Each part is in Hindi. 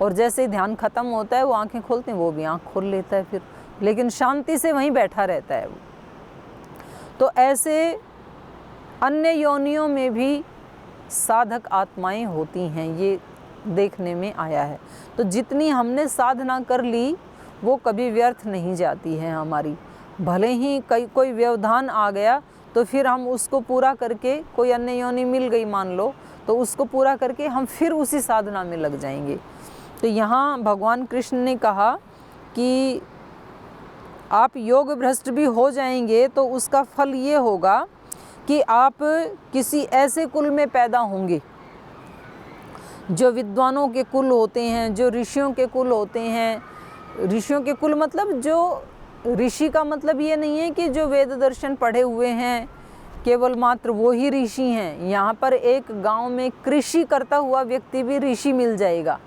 और जैसे ही ध्यान खत्म होता है वो आंखें खोलते हैं, वो भी आंख खोल लेता है फिर, लेकिन शांति से वहीं बैठा रहता है वो। तो ऐसे अन्य योनियों में भी साधक आत्माएं होती हैं, ये देखने में आया है। तो जितनी हमने साधना कर ली वो कभी व्यर्थ नहीं जाती है हमारी। भले ही कोई व्यवधान आ गया तो फिर हम उसको पूरा करके, कोई अन्य योनि मिल गई मान लो, तो उसको पूरा करके हम फिर उसी साधना में लग जाएंगे। तो यहाँ भगवान कृष्ण ने कहा कि आप योग भ्रष्ट भी हो जाएंगे तो उसका फल ये होगा कि आप किसी ऐसे कुल में पैदा होंगे जो विद्वानों के कुल होते हैं, जो ऋषियों के कुल होते हैं। ऋषियों के कुल मतलब, जो ऋषि का मतलब ये नहीं है कि जो वेद दर्शन पढ़े हुए हैं केवल मात्र वो ही ऋषि हैं। यहाँ पर एक गांव में कृषि करता हुआ व्यक्ति भी ऋषि मिल जाएगा।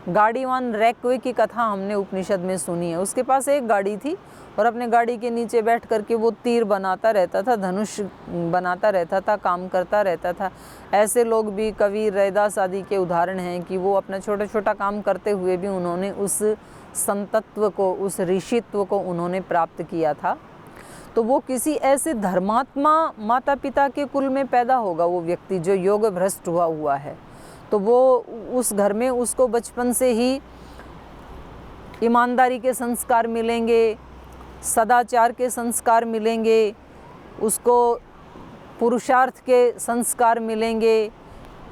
गाड़ीवान रैक्वे की कथा हमने उपनिषद में सुनी है। उसके पास एक गाड़ी थी और अपने गाड़ी के नीचे बैठ करके वो तीर बनाता रहता था, धनुष बनाता रहता था, काम करता रहता था। ऐसे लोग भी कबीर, रैदास आदि के उदाहरण हैं कि वो अपना छोटा छोटा काम करते हुए भी उन्होंने उस संतत्व को, उस ऋषित्व को उन्होंने प्राप्त किया था। तो वो किसी ऐसे धर्मात्मा माता पिता के कुल में पैदा होगा वो व्यक्ति जो योग भ्रष्ट हुआ है। तो वो उस घर में उसको बचपन से ही ईमानदारी के संस्कार मिलेंगे, सदाचार के संस्कार मिलेंगे, उसको पुरुषार्थ के संस्कार मिलेंगे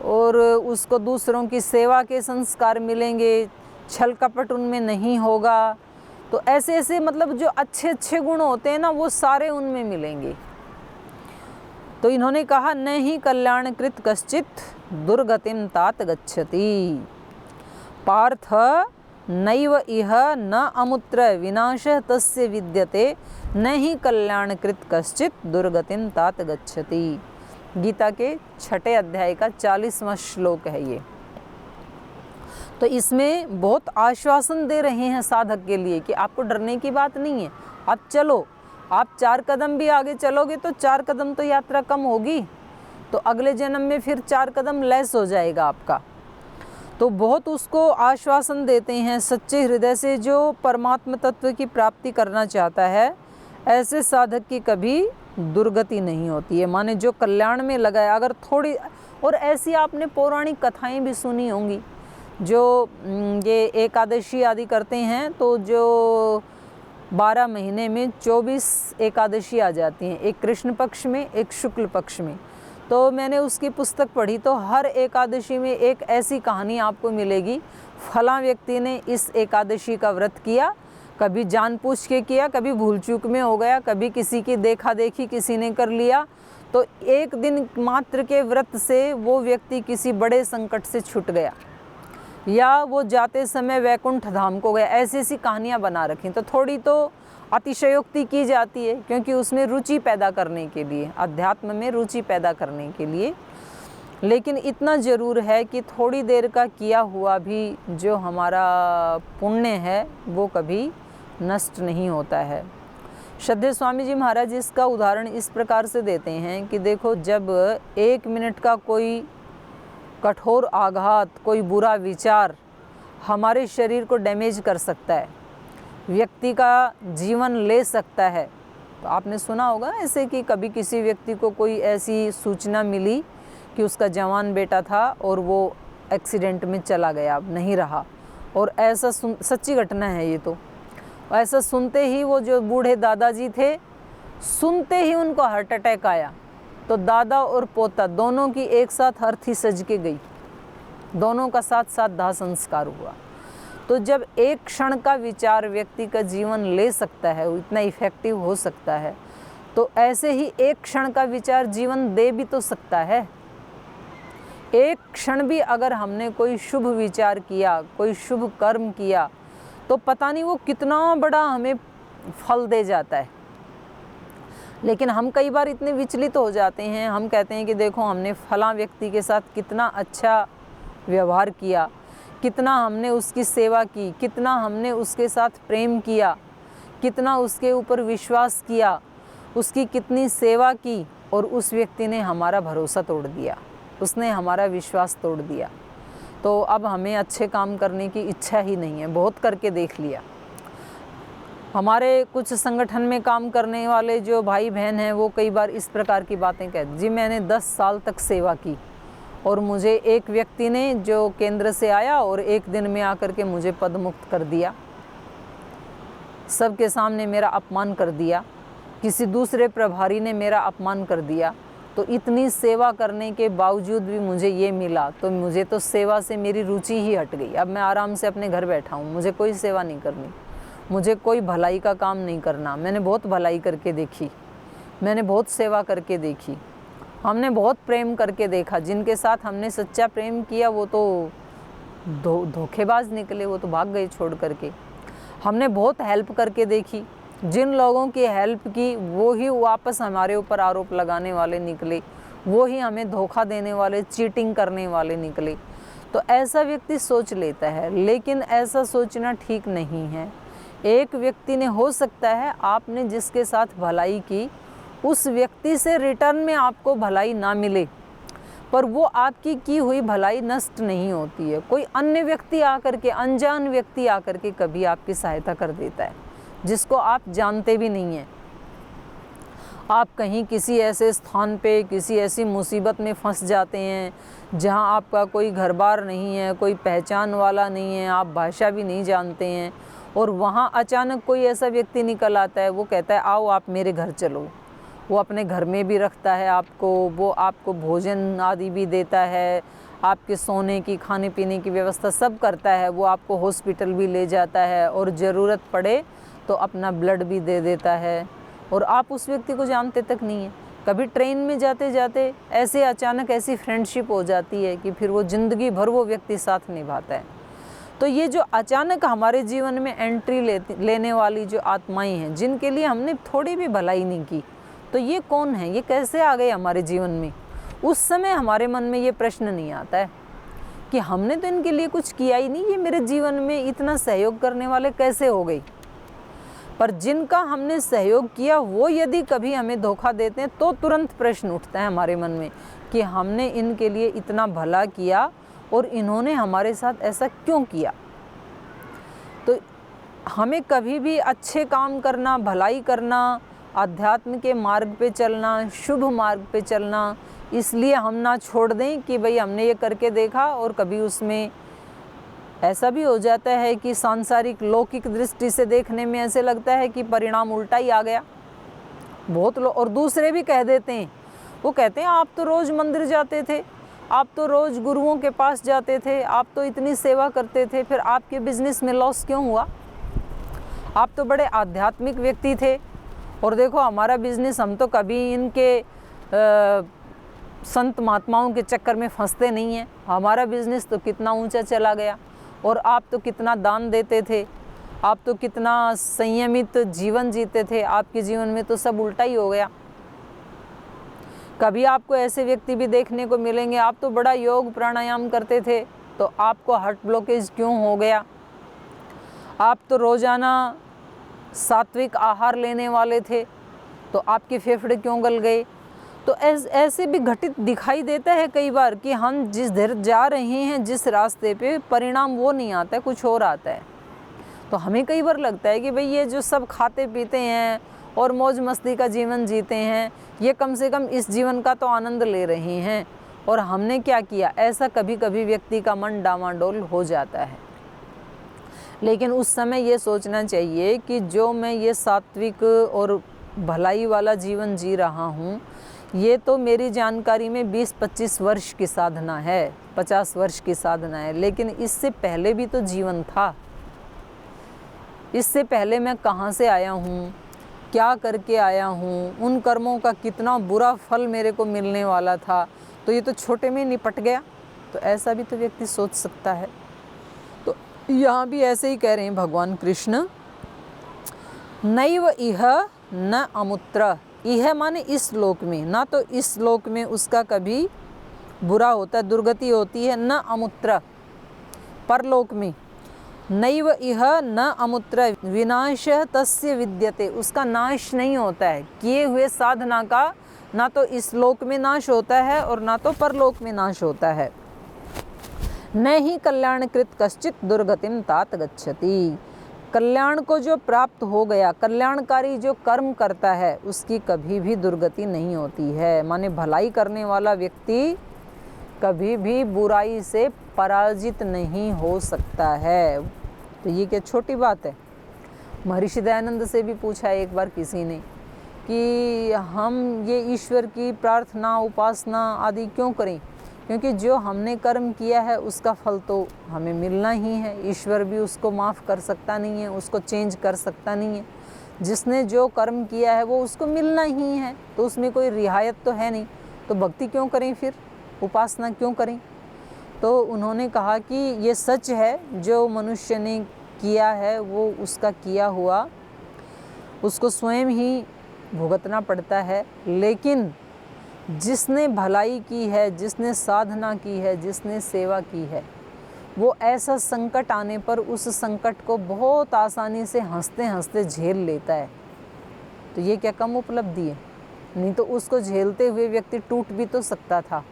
और उसको दूसरों की सेवा के संस्कार मिलेंगे, छल कपट उनमें नहीं होगा। तो ऐसे ऐसे मतलब जो अच्छे अच्छे गुण होते हैं ना वो सारे उनमें मिलेंगे। तो इन्होंने कहा न ही कल्याणकृत कश्चित दुर्गतिम तात गच्छति पार्थ नैव इह न अमुत्र विनाशः तस्य विद्यते न ही कल्याणकृत कश्चित दुर्गतिम तात गच्छति। गीता के 6 अध्याय का 40वां श्लोक है ये। तो इसमें बहुत आश्वासन दे रहे हैं साधक के लिए कि आपको डरने की बात नहीं है, आप चलो। आप 4 कदम भी आगे चलोगे तो 4 कदम तो यात्रा कम होगी, तो अगले जन्म में फिर 4 कदम लेस हो जाएगा आपका। तो बहुत उसको आश्वासन देते हैं सच्चे हृदय से। जो परमात्म तत्व की प्राप्ति करना चाहता है ऐसे साधक की कभी दुर्गति नहीं होती है। माने जो कल्याण में लगा है, अगर थोड़ी, और ऐसी आपने पौराणिक कथाएं भी सुनी होंगी। जो ये एकादशी आदि करते हैं तो जो 12 महीने में 24 एकादशी आ जाती हैं, एक कृष्ण पक्ष में, एक शुक्ल पक्ष में। तो मैंने उसकी पुस्तक पढ़ी तो हर एकादशी में एक ऐसी कहानी आपको मिलेगी, फला व्यक्ति ने इस एकादशी का व्रत किया, कभी जानबूझ के किया, कभी भूल चूक में हो गया, कभी किसी की देखा देखी किसी ने कर लिया। तो एक दिन मात्र के व्रत से वो व्यक्ति किसी बड़े संकट से छूट गया, या वो जाते समय वैकुंठ धाम को गया। ऐसी ऐसी कहानियाँ बना रखी। तो थोड़ी तो अतिशयोक्ति की जाती है क्योंकि उसमें रुचि पैदा करने के लिए, अध्यात्म में रुचि पैदा करने के लिए। लेकिन इतना ज़रूर है कि थोड़ी देर का किया हुआ भी जो हमारा पुण्य है वो कभी नष्ट नहीं होता है। श्रद्धेय स्वामी जी महाराज इसका उदाहरण इस प्रकार से देते हैं कि देखो, जब 1 मिनट का कोई कठोर आघात, कोई बुरा विचार हमारे शरीर को डैमेज कर सकता है, व्यक्ति का जीवन ले सकता है। तो आपने सुना होगा ऐसे कि कभी किसी व्यक्ति को कोई ऐसी सूचना मिली कि उसका जवान बेटा था और वो एक्सीडेंट में चला गया, अब नहीं रहा। और ऐसा सच्ची घटना है ये। तो ऐसा सुनते ही वो जो बूढ़े दादाजी थे, सुनते ही उनको हार्ट अटैक आया। तो दादा और पोता दोनों की एक साथ अर्थी सज के गई, दोनों का साथ साथ दाह संस्कार हुआ। तो जब एक क्षण का विचार व्यक्ति का जीवन ले सकता है, इतना इफेक्टिव हो सकता है, तो ऐसे ही एक क्षण का विचार जीवन दे भी तो सकता है। एक क्षण भी अगर हमने कोई शुभ विचार किया, कोई शुभ कर्म किया, तो पता नहीं वो कितना बड़ा हमें फल दे जाता है। लेकिन हम कई बार इतने विचलित हो जाते हैं, हम कहते हैं कि देखो हमने फला व्यक्ति के साथ कितना अच्छा व्यवहार किया, कितना हमने उसकी सेवा की, कितना हमने उसके साथ प्रेम किया, कितना उसके ऊपर विश्वास किया, उसकी कितनी सेवा की, और उस व्यक्ति ने हमारा भरोसा तोड़ दिया, उसने हमारा विश्वास तोड़ दिया। तो अब हमें अच्छे काम करने की इच्छा ही नहीं है, बहुत करके देख लिया। हमारे कुछ संगठन में काम करने वाले जो भाई बहन हैं वो कई बार इस प्रकार की बातें कहते, जी मैंने 10 साल तक सेवा की और मुझे एक व्यक्ति ने जो केंद्र से आया और एक दिन में आकर के मुझे पद मुक्त कर दिया, सबके सामने मेरा अपमान कर दिया, किसी दूसरे प्रभारी ने मेरा अपमान कर दिया, तो इतनी सेवा करने के बावजूद भी मुझे ये मिला, तो मुझे तो सेवा से मेरी रुचि ही हट गई। अब मैं आराम से अपने घर बैठा हूँ, मुझे कोई सेवा नहीं करनी, मुझे कोई भलाई का काम नहीं करना। मैंने बहुत भलाई करके देखी, मैंने बहुत सेवा करके देखी, हमने बहुत प्रेम करके देखा। जिनके साथ हमने सच्चा प्रेम किया वो तो धोखेबाज निकले, वो तो भाग गए छोड़ करके। हमने बहुत हेल्प करके देखी, जिन लोगों की हेल्प की वो ही वापस हमारे ऊपर आरोप लगाने वाले निकले, वो ही हमें धोखा देने वाले, चीटिंग करने वाले निकले। तो ऐसा व्यक्ति सोच लेता है, लेकिन ऐसा सोचना ठीक नहीं है। एक व्यक्ति ने, हो सकता है आपने जिसके साथ भलाई की उस व्यक्ति से रिटर्न में आपको भलाई ना मिले, पर वो आपकी की हुई भलाई नष्ट नहीं होती है। कोई अन्य व्यक्ति आकर के, अनजान व्यक्ति आकर के कभी आपकी सहायता कर देता है, जिसको आप जानते भी नहीं हैं। आप कहीं किसी ऐसे स्थान पे, किसी ऐसी मुसीबत में फंस जाते हैं जहां आपका कोई घर बार नहीं है, कोई पहचान वाला नहीं है, आप भाषा भी नहीं जानते हैं, और वहां अचानक कोई ऐसा व्यक्ति निकल आता है, वो कहता है आओ आप मेरे घर चलो। वो अपने घर में भी रखता है आपको, वो आपको भोजन आदि भी देता है, आपके सोने की, खाने पीने की व्यवस्था सब करता है। वो आपको हॉस्पिटल भी ले जाता है और ज़रूरत पड़े तो अपना ब्लड भी दे देता है, और आप उस व्यक्ति को जानते तक नहीं है। कभी ट्रेन में जाते जाते ऐसे अचानक ऐसी फ्रेंडशिप हो जाती है कि फिर वो ज़िंदगी भर वो व्यक्ति साथ निभाता है। तो ये जो अचानक हमारे जीवन में एंट्री लेने वाली जो आत्माएं हैं, जिनके लिए हमने थोड़ी भी भलाई नहीं की, तो ये कौन है, ये कैसे आ गए हमारे जीवन में? उस समय हमारे मन में ये प्रश्न नहीं आता है कि हमने तो इनके लिए कुछ किया ही नहीं, ये मेरे जीवन में इतना सहयोग करने वाले कैसे हो गए। पर जिनका हमने सहयोग किया वो यदि कभी हमें धोखा देते हैं तो तुरंत प्रश्न उठता है हमारे मन में कि हमने इनके लिए इतना भला किया और इन्होंने हमारे साथ ऐसा क्यों किया। तो हमें कभी भी अच्छे काम करना, भलाई करना, आध्यात्म के मार्ग पे चलना, शुभ मार्ग पे चलना, इसलिए हम ना छोड़ दें कि भाई हमने ये करके देखा और कभी उसमें ऐसा भी हो जाता है कि सांसारिक लौकिक दृष्टि से देखने में ऐसे लगता है कि परिणाम उल्टा ही आ गया। बहुत लोग और दूसरे भी कह देते हैं, वो कहते हैं आप तो रोज़ मंदिर जाते थे, आप तो रोज़ गुरुओं के पास जाते थे, आप तो इतनी सेवा करते थे, फिर आपके बिजनेस में लॉस क्यों हुआ? आप तो बड़े आध्यात्मिक व्यक्ति थे और देखो हमारा बिजनेस, हम तो कभी इनके संत महात्माओं के चक्कर में फंसते नहीं हैं, हमारा बिजनेस तो कितना ऊंचा चला गया, और आप तो कितना दान देते थे, आप तो कितना संयमित जीवन जीते थे, आपके जीवन में तो सब उल्टा ही हो गया। कभी आपको ऐसे व्यक्ति भी देखने को मिलेंगे, आप तो बड़ा योग प्राणायाम करते थे, तो आपको हार्ट ब्लॉकेज क्यों हो गया? आप तो रोज़ाना सात्विक आहार लेने वाले थे, तो आपके फेफड़े क्यों गल गए? तो ऐसे भी घटित दिखाई देता है कई बार कि हम जिस धर जा रहे हैं, जिस रास्ते पे, परिणाम वो नहीं आता है, कुछ और आता है। तो हमें कई बार लगता है कि भाई ये जो सब खाते पीते हैं और मौज मस्ती का जीवन जीते हैं, ये कम से कम इस जीवन का तो आनंद ले रहे हैं, और हमने क्या किया? ऐसा कभी कभी व्यक्ति का मन डामाडोल हो जाता है। लेकिन उस समय ये सोचना चाहिए कि जो मैं ये सात्विक और भलाई वाला जीवन जी रहा हूँ, ये तो मेरी जानकारी में 20-25 वर्ष की साधना है, 50 वर्ष की साधना है, लेकिन इससे पहले भी तो जीवन था। इससे पहले मैं कहाँ से आया हूँ, क्या करके आया हूँ, उन कर्मों का कितना बुरा फल मेरे को मिलने वाला था, तो ये तो छोटे में निपट गया। तो ऐसा भी तो व्यक्ति सोच सकता है। तो यहाँ भी ऐसे ही कह रहे हैं भगवान कृष्ण, नैव इह न अमुत्र। यह माने इस लोक में, ना तो इस लोक में उसका कभी बुरा होता, दुर्गति होती है, न अमुत्र परलोक में। नैव इह न अमुत्र विनाश तस्य विद्यते, उसका नाश नहीं होता है। किए हुए साधना का ना तो इस लोक में नाश होता है और ना तो परलोक में नाश होता है। न ही कल्याणकृत कश्चित दुर्गतिम तात गच्छति। कल्याण को जो प्राप्त हो गया, कल्याणकारी जो कर्म करता है उसकी कभी भी दुर्गति नहीं होती है। माने भलाई करने वाला व्यक्ति कभी भी बुराई से पराजित नहीं हो सकता है। तो ये क्या छोटी बात है। महर्षि दयानंद से भी पूछा एक बार किसी ने कि हम ये ईश्वर की प्रार्थना उपासना आदि क्यों करें, क्योंकि जो हमने कर्म किया है उसका फल तो हमें मिलना ही है। ईश्वर भी उसको माफ़ कर सकता नहीं है, उसको चेंज कर सकता नहीं है। जिसने जो कर्म किया है वो उसको मिलना ही है, तो उसमें कोई रियायत तो है नहीं। तो भक्ति क्यों करें, फिर उपासना क्यों करें। तो उन्होंने कहा कि ये सच है, जो मनुष्य ने किया है वो उसका किया हुआ उसको स्वयं ही भुगतना पड़ता है। लेकिन जिसने भलाई की है, जिसने साधना की है, जिसने सेवा की है, वो ऐसा संकट आने पर उस संकट को बहुत आसानी से हंसते हंसते झेल लेता है। तो ये क्या कम उपलब्धि है। नहीं तो उसको झेलते हुए व्यक्ति टूट भी तो सकता था,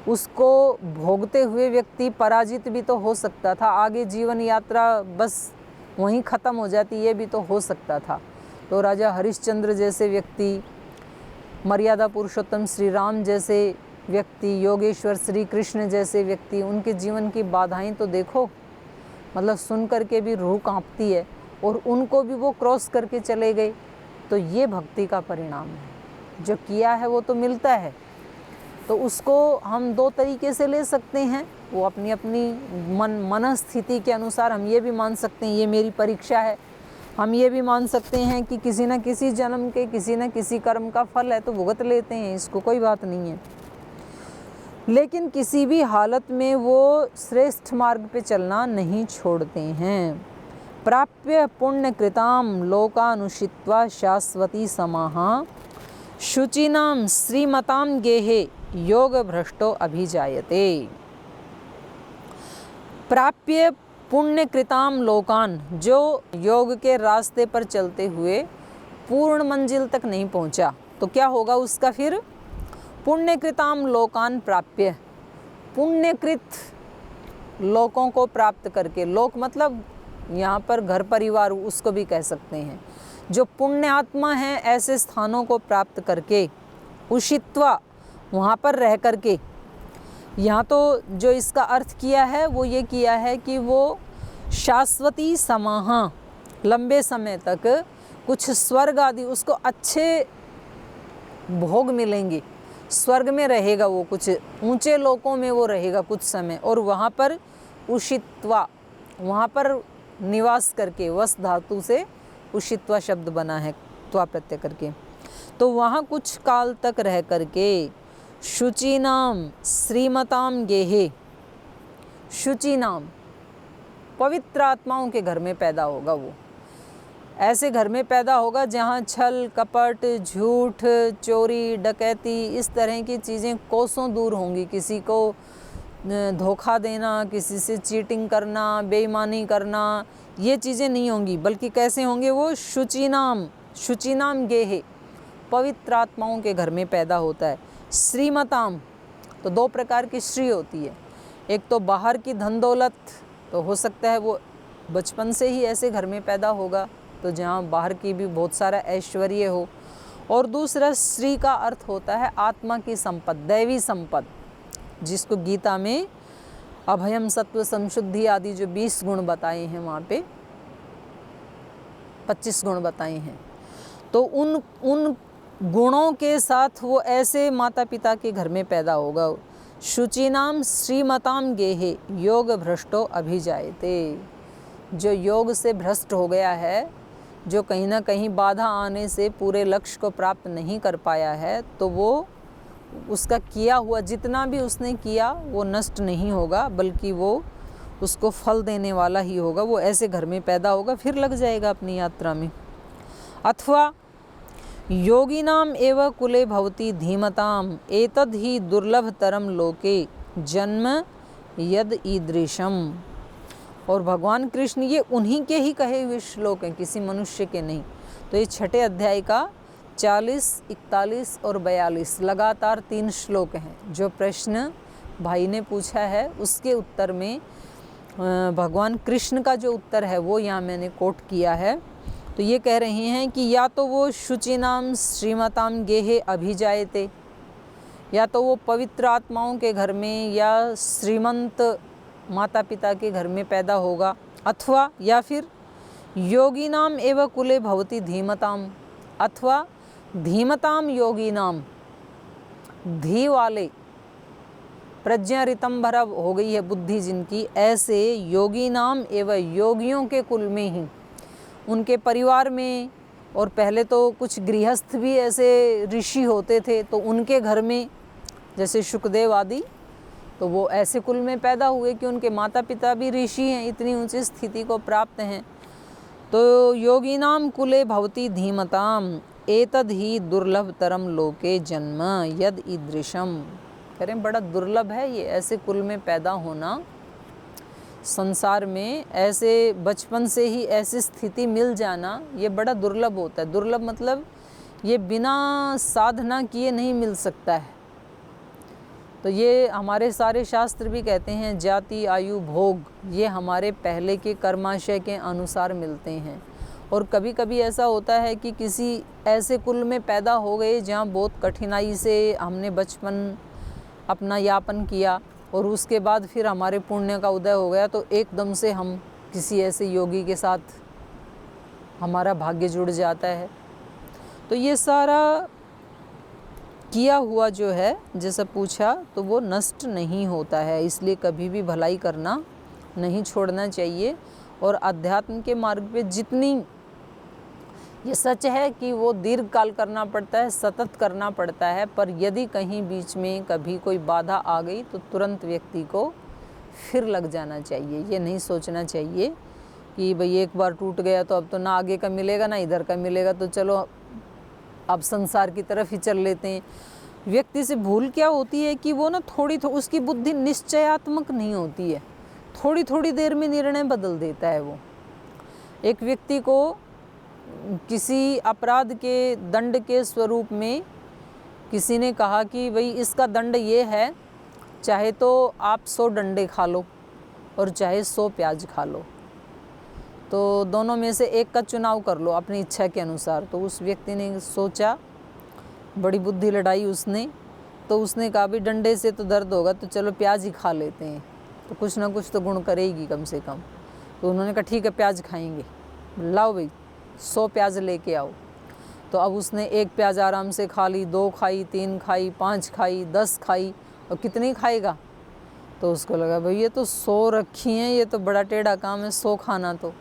उसको भोगते हुए व्यक्ति पराजित भी तो हो सकता था, आगे जीवन यात्रा बस वहीं ख़त्म हो जाती, ये भी तो हो सकता था। तो राजा हरिश्चंद्र जैसे व्यक्ति, मर्यादा पुरुषोत्तम श्री राम जैसे व्यक्ति, योगेश्वर श्री कृष्ण जैसे व्यक्ति, उनके जीवन की बाधाएं तो देखो, मतलब सुन करके भी रूह कांपती है। और उनको भी वो क्रॉस करके चले गए। तो ये भक्ति का परिणाम है। जो किया है वो तो मिलता है। तो उसको हम दो तरीके से ले सकते हैं। वो अपनी अपनी मन स्थिति के अनुसार हम ये भी मान सकते हैं ये मेरी परीक्षा है। हम ये भी मान सकते हैं कि किसी न किसी जन्म के किसी न किसी कर्म का फल है, तो भुगत लेते हैं, इसको कोई बात नहीं है। लेकिन किसी भी हालत में वो श्रेष्ठ मार्ग पे चलना नहीं छोड़ते हैं। प्राप्य पुण्य कृताम लोकानुषित्वा शाश्वती समाहा शुचिनाम श्रीमताम गेहे योग भ्रष्टो अभिजायते। प्राप्य पुण्य कृताम लोकान, जो योग के रास्ते पर चलते हुए पूर्ण मंजिल तक नहीं पहुंचा, तो क्या होगा उसका फिर। पुण्यकृताम लोकान प्राप्य, पुण्यकृत लोकों को प्राप्त करके, लोक मतलब यहाँ पर घर परिवार उसको भी कह सकते हैं। जो पुण्य आत्मा है ऐसे स्थानों को प्राप्त करके, उषित्वा वहाँ पर रह करके। यहाँ तो जो इसका अर्थ किया है वो ये किया है कि वो शाश्वती समाहा, लंबे समय तक कुछ स्वर्ग आदि उसको अच्छे भोग मिलेंगे। स्वर्ग में रहेगा वो, कुछ ऊंचे लोकों में वो रहेगा कुछ समय। और वहाँ पर उषित्वा, वहाँ पर निवास करके, वस धातु से उषित्वा शब्द बना है त्वा प्रत्यय करके। तो वहाँ कुछ काल तक रह करके शुचि नाम श्रीमताम गेहे, शुचि नाम पवित्र आत्माओं के घर में पैदा होगा। वो ऐसे घर में पैदा होगा जहाँ छल कपट झूठ चोरी डकैती इस तरह की चीज़ें कोसों दूर होंगी। किसी को धोखा देना, किसी से चीटिंग करना, बेईमानी करना, ये चीज़ें नहीं होंगी। बल्कि कैसे होंगे वो, शुचिनाम गेहे, पवित्र आत्माओं के घर में पैदा होता है। श्रीमताम, तो दो प्रकार की श्री होती है। एक तो बाहर की धन दौलत, तो हो सकता है वो बचपन से ही ऐसे घर में पैदा होगा, तो जहाँ बाहर की भी बहुत सारा ऐश्वर्य हो। और दूसरा श्री का अर्थ होता है आत्मा की संपद, दैवी संपद, जिसको गीता में अभयम सत्व संशुद्धि आदि जो 20 गुण बताए हैं, वहाँ पे 25 गुण बताए हैं। तो उन गुणों के साथ वो ऐसे माता पिता के घर में पैदा होगा। शुचिनाम श्रीमताम गेहे योग भ्रष्टो अभिजायते, जो योग से भ्रष्ट हो गया है, जो कहीं ना कहीं बाधा आने से पूरे लक्ष्य को प्राप्त नहीं कर पाया है, तो वो उसका किया हुआ जितना भी उसने किया वो नष्ट नहीं होगा, बल्कि वो उसको फल देने वाला ही होगा। वो ऐसे घर में पैदा होगा, फिर लग जाएगा अपनी यात्रा में। अथवा योगिनाम एव कुले भवति धीमताम एतद् ही दुर्लभतरम लोके जन्म यद ईदृशम। और भगवान कृष्ण ये उन्हीं के ही कहे हुए श्लोक हैं, किसी मनुष्य के नहीं। तो ये 6 अध्याय का 40, 41 और 42 लगातार 3 श्लोक हैं, जो प्रश्न भाई ने पूछा है उसके उत्तर में भगवान कृष्ण का जो उत्तर है वो यहाँ मैंने कोट किया है। तो ये कह रहे हैं कि या तो वो शुचिनाम श्रीमताम गेहे अभिजायते, या तो वो पवित्र आत्माओं के घर में या श्रीमंत माता पिता के घर में पैदा होगा, अथवा या फिर योगीनाम एव कुले भवति धीमताम, अथवा धीमताम योगीनाम, धी वाले प्रज्ञा ऋतंभरा हो गई है बुद्धि जिनकी, ऐसे योगी नाम एवं योगियों के कुल में ही उनके परिवार में, और पहले तो कुछ गृहस्थ भी ऐसे ऋषि होते थे तो उनके घर में, जैसे शुकदेव आदि, तो वो ऐसे कुल में पैदा हुए कि उनके माता पिता भी ऋषि हैं, इतनी ऊंची स्थिति को प्राप्त हैं। तो योगिनाम कुले भवति धीमताम एतद ही दुर्लभतरम लोके जन्म यद ईदृशम। करें बड़ा दुर्लभ है ये ऐसे कुल में पैदा होना, संसार में ऐसे बचपन से ही ऐसी स्थिति मिल जाना, ये बड़ा दुर्लभ होता है। दुर्लभ मतलब ये बिना साधना किए नहीं मिल सकता है। तो ये हमारे सारे शास्त्र भी कहते हैं जाति आयु भोग ये हमारे पहले के कर्माशय के अनुसार मिलते हैं। और कभी कभी ऐसा होता है कि किसी ऐसे कुल में पैदा हो गए जहाँ बहुत कठिनाई से हमने बचपन अपना यापन किया और उसके बाद फिर हमारे पुण्य का उदय हो गया, तो एकदम से हम किसी ऐसे योगी के साथ हमारा भाग्य जुड़ जाता है। तो ये सारा किया हुआ जो है जैसा पूछा तो वो नष्ट नहीं होता है, इसलिए कभी भी भलाई करना नहीं छोड़ना चाहिए। और अध्यात्म के मार्ग पे जितनी ये सच है कि वो दीर्घ काल करना पड़ता है, सतत करना पड़ता है, पर यदि कहीं बीच में कभी कोई बाधा आ गई तो तुरंत व्यक्ति को फिर लग जाना चाहिए। ये नहीं सोचना चाहिए कि भाई एक बार टूट गया तो अब तो ना आगे का मिलेगा ना इधर का मिलेगा, तो चलो अब संसार की तरफ ही चल लेते हैं। व्यक्ति से भूल क्या होती है कि वो ना उसकी बुद्धि निश्चयात्मक नहीं होती है, थोड़ी थोड़ी देर में निर्णय बदल देता है। वो एक व्यक्ति को किसी अपराध के दंड के स्वरूप में किसी ने कहा कि भाई इसका दंड ये है, चाहे तो आप 100 डंडे खा लो और चाहे 100 प्याज खा लो, तो दोनों में से एक का चुनाव कर लो अपनी इच्छा के अनुसार। तो उस व्यक्ति ने सोचा, बड़ी बुद्धि लड़ाई उसने, तो उसने कहा भी डंडे से तो दर्द होगा तो चलो प्याज ही खा लेते हैं, तो कुछ ना कुछ तो गुण करेगी कम से कम। तो उन्होंने कहा ठीक है प्याज खाएंगे, लाओ भाई 100 प्याज लेके आओ। तो अब उसने एक प्याज आराम से खा ली, 2 खाई, 3 खाई, 5 खाई, 10 खाई, और कितनी खाएगा। तो उसको लगा भाई ये तो 100 रखी हैं, ये तो बड़ा टेढ़ा काम है 100 खाना। तो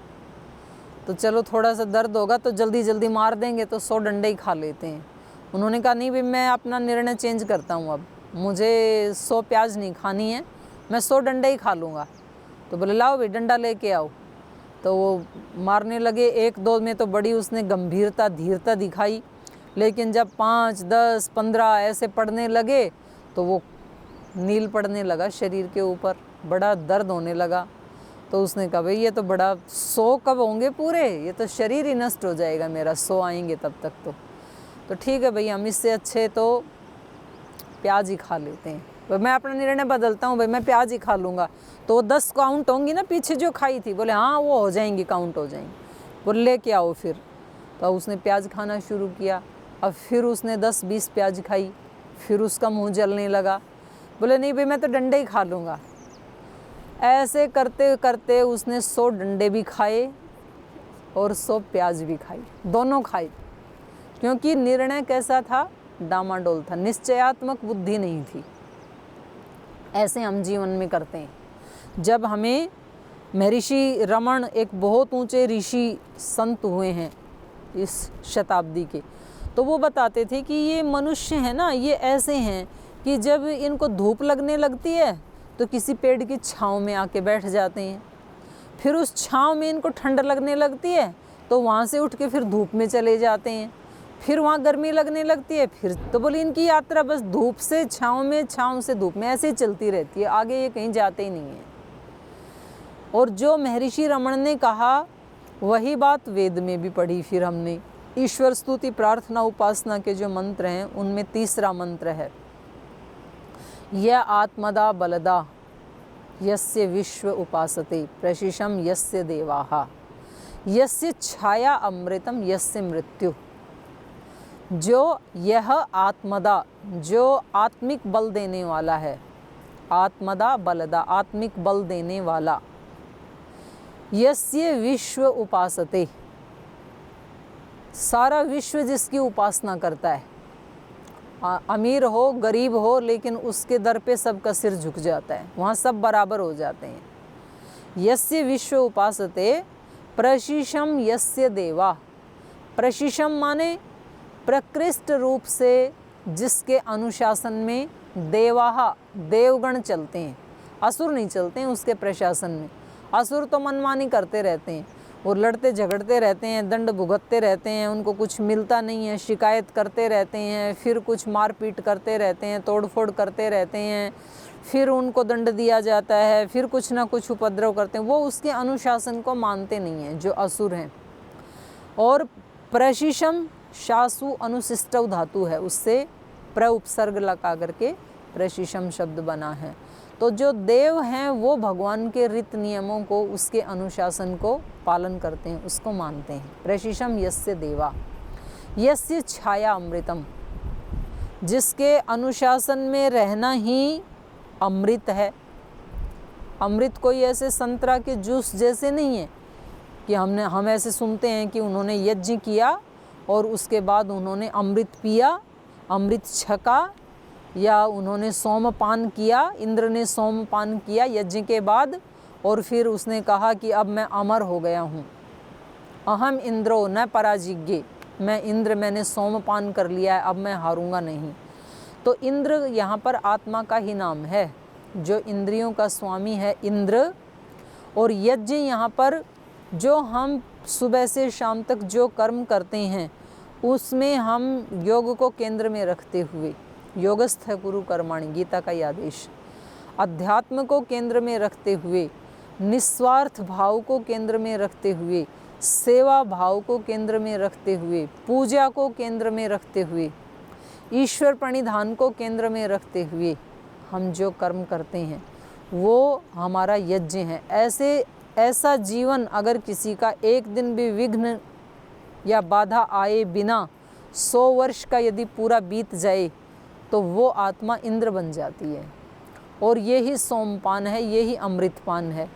चलो थोड़ा सा दर्द होगा तो जल्दी जल्दी मार देंगे, तो 100 डंडे ही खा लेते हैं। उन्होंने कहा नहीं भाई मैं अपना निर्णय चेंज करता हूँ, अब मुझे 100 प्याज नहीं खानी है, मैं 100 डंडे ही खा लूँगा। तो बोले लाओ भाई डंडा लेके आओ। तो वो मारने लगे, 1-2 में तो बड़ी उसने गंभीरता धीरता दिखाई, लेकिन जब 5, 10, 15 ऐसे पड़ने लगे तो वो नील पड़ने लगा शरीर के ऊपर, बड़ा दर्द होने लगा। तो उसने कहा भाई ये तो बड़ा 100 कब होंगे पूरे, ये तो शरीर ही नष्ट हो जाएगा मेरा, 100 आएंगे तब तक। तो ठीक है भाई हम इससे अच्छे तो प्याज ही खा लेते हैं। भाई मैं अपना निर्णय बदलता हूँ, भाई मैं प्याज ही खा लूँगा। तो 10 काउंट होंगी ना पीछे जो खाई थी, बोले हाँ वो हो जाएंगी, काउंट हो जाएंगी, बोले लेके आओ फिर। तो उसने प्याज खाना शुरू किया, अब फिर उसने 10-20 प्याज खाई, फिर उसका मुँह जलने लगा, बोले नहीं भाई मैं तो डंडे ही खा लूँगा। ऐसे करते करते उसने 100 डंडे भी खाए और 100 प्याज भी खाई, दोनों खाई। क्योंकि निर्णय कैसा था, डामाडोल था, निश्चयात्मक बुद्धि नहीं थी। ऐसे हम जीवन में करते हैं। जब हमें महर्षि रमण एक बहुत ऊंचे ऋषि संत हुए हैं इस शताब्दी के, तो वो बताते थे कि ये मनुष्य हैं ना, ये ऐसे हैं कि जब इनको धूप लगने लगती है तो किसी पेड़ की छांव में आके बैठ जाते हैं, फिर उस छांव में इनको ठंड लगने लगती है तो वहाँ से उठ के फिर धूप में चले जाते हैं, फिर वहाँ गर्मी लगने लगती है, फिर तो बोले इनकी यात्रा बस धूप से छांव में, छांव से धूप में ऐसे ही चलती रहती है, आगे ये कहीं जाते ही नहीं है। और जो महर्षि रमण ने कहा वही बात वेद में भी पढ़ी फिर हमने। ईश्वर स्तुति प्रार्थना उपासना के जो मंत्र हैं उनमें तीसरा मंत्र है, य आत्मदा बलदा यस्य विश्व उपासते प्रशिशम यस्य देवाः यस्य छाया अमृतम यस्य मृत्यु। जो यह आत्मदा, जो आत्मिक बल देने वाला है, आत्मदा बलदा, आत्मिक बल देने वाला, यस्य विश्व उपासते, सारा विश्व जिसकी उपासना करता है, अमीर हो गरीब हो, लेकिन उसके दर पे सबका सिर झुक जाता है, वहाँ सब बराबर हो जाते हैं। यस्य विश्व उपासते प्रशिशम यस्य देवा। प्रशिशम माने प्रकृष्ट रूप से जिसके अनुशासन में देवाहा, देवगण चलते हैं, असुर नहीं चलते हैं उसके प्रशासन में। असुर तो मनमानी करते रहते हैं, वो लड़ते झगड़ते रहते हैं, दंड भुगतते रहते हैं, उनको कुछ मिलता नहीं है, शिकायत करते रहते हैं, फिर कुछ मारपीट करते रहते हैं, तोड़फोड़ करते रहते हैं, फिर उनको दंड दिया जाता है, फिर कुछ ना कुछ उपद्रव करते हैं। वो उसके अनुशासन को मानते नहीं हैं जो असुर हैं। और प्रशिशम शासु अनुशिष्टव धातु है, उससे प्र उपसर्ग लगा करके प्रशिशम शब्द बना है। तो जो देव हैं वो भगवान के रीत नियमों को, उसके अनुशासन को पालन करते हैं, उसको मानते हैं। प्रशिशम यस्य देवा यस्य छाया अमृतम, जिसके अनुशासन में रहना ही अमृत है। अमृत कोई ऐसे संतरा के जूस जैसे नहीं है कि हम ऐसे सुनते हैं कि उन्होंने यज्ञ किया और उसके बाद उन्होंने अमृत पिया, अमृत छका, या उन्होंने सोमपान किया, इंद्र ने सोमपान किया यज्ञ के बाद, और फिर उसने कहा कि अब मैं अमर हो गया हूँ, अहम इंद्रो न पराजिज्ञे, मैं इंद्र, मैंने सोमपान कर लिया है, अब मैं हारूंगा नहीं। तो इंद्र यहाँ पर आत्मा का ही नाम है, जो इंद्रियों का स्वामी है इंद्र। और यज्ञ यहाँ पर जो हम सुबह से शाम तक जो कर्म करते हैं उसमें हम योग को केंद्र में रखते हुए, योगस्थ कुरु कर्माणि, गीता का आदेश, अध्यात्म को केंद्र में रखते हुए, निस्वार्थ भाव को केंद्र में रखते हुए, सेवा भाव को केंद्र में रखते हुए, पूजा को केंद्र में रखते हुए, ईश्वर प्रणिधान को केंद्र में रखते हुए हम जो कर्म करते हैं वो हमारा यज्ञ है। ऐसा जीवन अगर किसी का एक दिन भी विघ्न या बाधा आए बिना 100 वर्ष का यदि पूरा बीत जाए तो वो आत्मा इंद्र बन जाती है। और ये ही सोमपान है, ये ही अमृतपान है।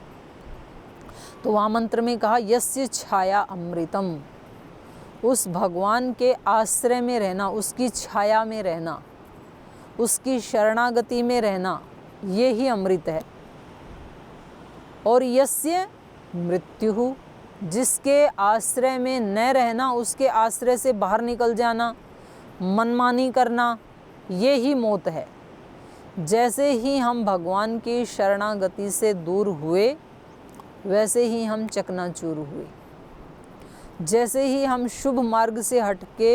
तो वहाँ मंत्र में कहा यस्य छाया अमृतम, उस भगवान के आश्रय में रहना, उसकी छाया में रहना, उसकी शरणागति में रहना, ये ही अमृत है। और यस्य मृत्यु, जिसके आश्रय में न रहना, उसके आश्रय से बाहर निकल जाना, मनमानी करना, ये ही मौत है। जैसे ही हम भगवान की शरणागति से दूर हुए वैसे ही हम चकनाचूर हुए। जैसे ही हम शुभ मार्ग से हटके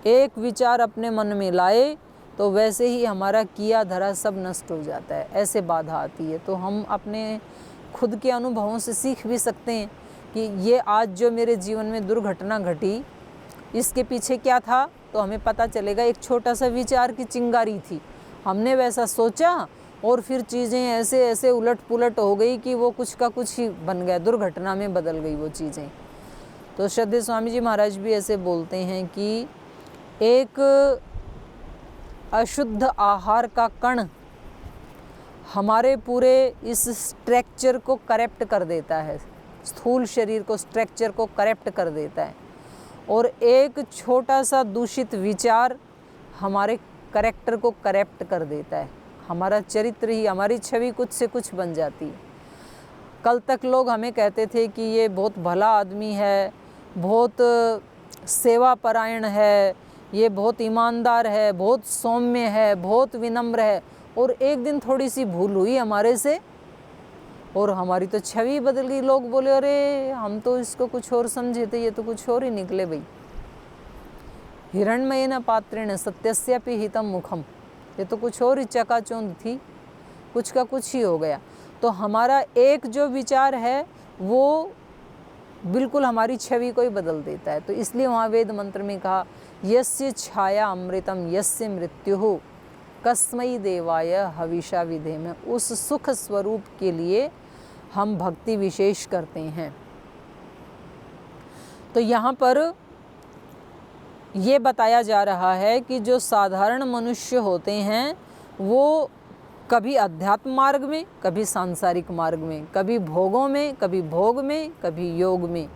एक विचार अपने मन में लाए तो वैसे ही हमारा किया धरा सब नष्ट हो जाता है, ऐसे बाधा आती है। तो हम अपने खुद के अनुभवों से सीख भी सकते हैं कि ये आज जो मेरे जीवन में दुर्घटना घटी, इसके पीछे क्या था, तो हमें पता चलेगा। एक छोटा सा विचार की चिंगारी थी, हमने वैसा सोचा और फिर चीज़ें ऐसे ऐसे उलट पुलट हो गई कि वो कुछ का कुछ ही बन गया, दुर्घटना में बदल गई वो चीज़ें। तो श्रद्धेय स्वामी जी महाराज भी ऐसे बोलते हैं कि एक अशुद्ध आहार का कण हमारे पूरे इस स्ट्रक्चर को करेक्ट कर देता है, स्थूल शरीर को, स्ट्रक्चर को करेक्ट कर देता है। और एक छोटा सा दूषित विचार हमारे करेक्टर को करेक्ट कर देता है। हमारा चरित्र ही, हमारी छवि कुछ से कुछ बन जाती है। कल तक लोग हमें कहते थे कि ये बहुत भला आदमी है, बहुत सेवा परायण है, ये बहुत ईमानदार है, बहुत सौम्य है, बहुत विनम्र है। और एक दिन थोड़ी सी भूल हुई हमारे से और हमारी तो छवि बदल गई। लोग बोले अरे हम तो इसको कुछ और समझे थे, ये तो कुछ और ही निकले भाई। हिरण्मयेन पात्रेण सत्यस्यापि हितं मुखम, ये तो कुछ और ही चकाचौंध थी, कुछ का कुछ ही हो गया। तो हमारा एक जो विचार है वो बिल्कुल हमारी छवि को ही बदल देता है। तो इसलिए वहाँ वेद मंत्र में कहा यस्य छाया अमृतम यस्य मृत्युः कस्मै देवाय हविषा विधेम, उस सुख स्वरूप के लिए हम भक्ति विशेष करते हैं। तो यहाँ पर ये बताया जा रहा है कि जो साधारण मनुष्य होते हैं वो कभी अध्यात्म मार्ग में, कभी सांसारिक मार्ग में, कभी भोगों में, कभी भोग में, कभी योग में,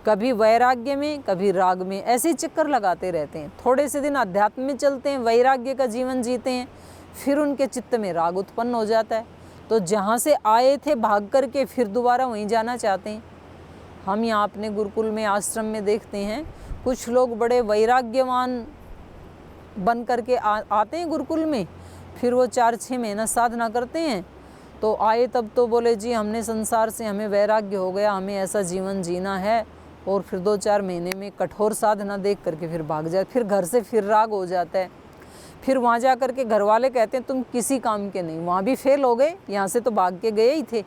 कभी वैराग्य में, कभी राग में, ऐसे चक्कर लगाते रहते हैं। थोड़े से दिन अध्यात्म में चलते हैं, वैराग्य का जीवन जीते हैं, फिर उनके चित्त में राग उत्पन्न हो जाता है, तो जहाँ से आए थे भाग करके फिर दोबारा वहीं जाना चाहते हैं। हम यहाँ अपने गुरुकुल में, आश्रम में देखते हैं कुछ लोग बड़े वैराग्यवान बन करके आते हैं गुरुकुल में, फिर वो 4-6 महीना साधना करते हैं, तो आए तब तो बोले जी हमने संसार से, हमें वैराग्य हो गया, हमें ऐसा जीवन जीना है, और फिर 2-4 महीने में कठोर साधना देख करके फिर भाग जाए, फिर घर से फिर राग हो जाता है। फिर वहाँ जा कर के घर वाले कहते हैं तुम किसी काम के नहीं, वहाँ भी फेल हो गए, यहाँ से तो भाग के गए ही थे,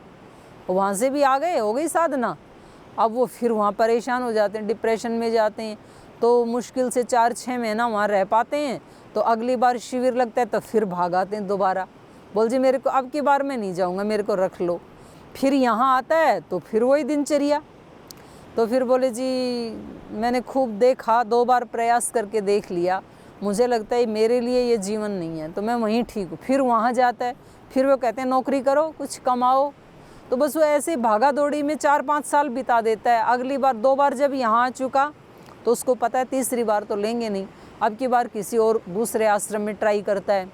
वहाँ से भी आ गए, हो गई साधना, अब वो फिर वहाँ परेशान हो जाते हैं, डिप्रेशन में जाते हैं, तो मुश्किल से 4-6 महीना वहाँ रह पाते हैं, तो अगली बार शिविर लगता है तो फिर भाग आते हैं दोबारा, बोल जी मेरे को अब की बार मैं नहीं जाऊँगा, मेरे को रख लो। फिर यहाँ आता है तो फिर वही दिनचर्या, तो फिर बोले जी मैंने खूब देखा, 2 बार प्रयास करके देख लिया, मुझे लगता है मेरे लिए ये जीवन नहीं है, तो मैं वहीं ठीक हूँ। फिर वहाँ जाता है, फिर वो कहते हैं नौकरी करो, कुछ कमाओ, तो बस वो ऐसे भागा दौड़ी में 4-5 साल बिता देता है। अगली बार 2 बार जब यहाँ आ चुका तो उसको पता है तीसरी बार तो लेंगे नहीं, अब की बार किसी और दूसरे आश्रम में ट्राई करता है,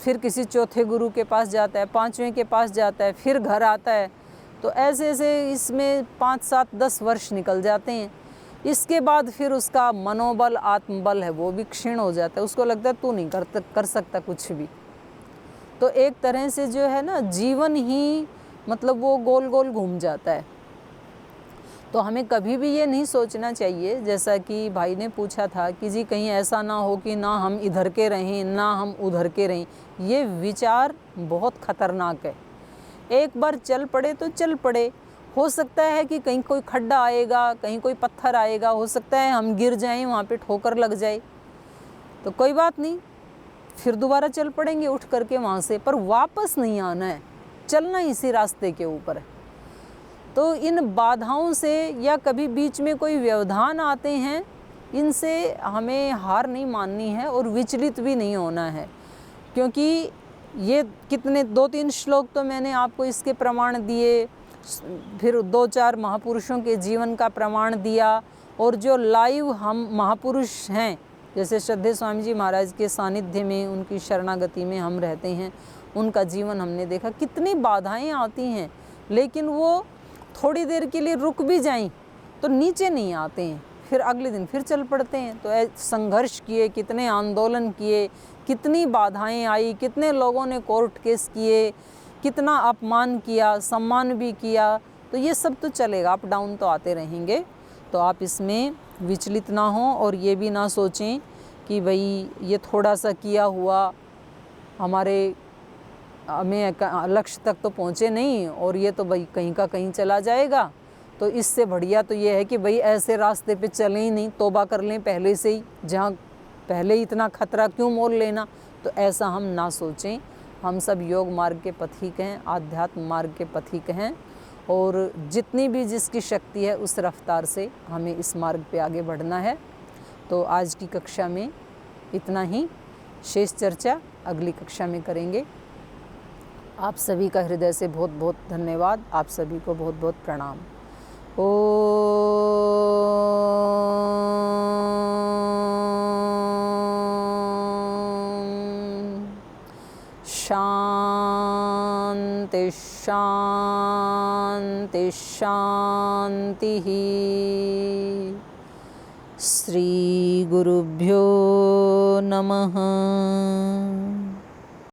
फिर किसी चौथे गुरु के पास जाता है, 5वें के पास जाता है, फिर घर आता है, तो ऐसे ऐसे इसमें 5-7-10 वर्ष निकल जाते हैं। इसके बाद फिर उसका मनोबल, आत्मबल है वो भी क्षीण हो जाता है, उसको लगता है तू नहीं कर सकता कुछ भी। तो एक तरह से जो है ना जीवन ही मतलब वो गोल गोल घूम जाता है। तो हमें कभी भी ये नहीं सोचना चाहिए, जैसा कि भाई ने पूछा था कि जी कहीं ऐसा ना हो कि ना हम इधर के रहें ना हम उधर के रहें, ये विचार बहुत खतरनाक है। एक बार चल पड़े तो चल पड़े, हो सकता है कि कहीं कोई खड्डा आएगा, कहीं कोई पत्थर आएगा, हो सकता है हम गिर जाएं, वहाँ पे ठोकर लग जाए, तो कोई बात नहीं, फिर दोबारा चल पड़ेंगे उठ करके वहाँ से, पर वापस नहीं आना है, चलना इसी रास्ते के ऊपर है। तो इन बाधाओं से या कभी बीच में कोई व्यवधान आते हैं, इनसे हमें हार नहीं माननी है और विचलित भी नहीं होना है, क्योंकि ये कितने 2-3 श्लोक तो मैंने आपको इसके प्रमाण दिए, फिर 2-4 महापुरुषों के जीवन का प्रमाण दिया, और जो लाइव हम महापुरुष हैं जैसे श्रद्धेय स्वामी जी महाराज के सानिध्य में, उनकी शरणागति में हम रहते हैं, उनका जीवन हमने देखा, कितनी बाधाएं आती हैं, लेकिन वो थोड़ी देर के लिए रुक भी जाएं तो नीचे नहीं आते हैं, फिर अगले दिन फिर चल पड़ते हैं। तो संघर्ष किए, कितने आंदोलन किए, कितनी बाधाएं आई, कितने लोगों ने कोर्ट केस किए, कितना अपमान किया, सम्मान भी किया, तो ये सब तो चलेगा, अप डाउन तो आते रहेंगे। तो आप इसमें विचलित ना हों और ये भी ना सोचें कि भाई ये थोड़ा सा किया हुआ हमारे हमें लक्ष्य तक तो पहुँचे नहीं और ये तो भाई कहीं का कहीं चला जाएगा। तो इससे बढ़िया तो ये है कि भाई ऐसे रास्ते पे चलें ही नहीं, तौबा कर लें पहले से ही, जहाँ पहले ही इतना खतरा क्यों मोल लेना। तो ऐसा हम ना सोचें, हम सब योग मार्ग के पथिक हैं, आध्यात्म मार्ग के पथिक हैं, और जितनी भी जिसकी शक्ति है उस रफ्तार से हमें इस मार्ग पे आगे बढ़ना है। तो आज की कक्षा में इतना ही, शेष चर्चा अगली कक्षा में करेंगे। आप सभी का हृदय से बहुत बहुत धन्यवाद, आप सभी को बहुत बहुत प्रणाम। शांति शांति शांति। श्री गुरुभ्यो नमः।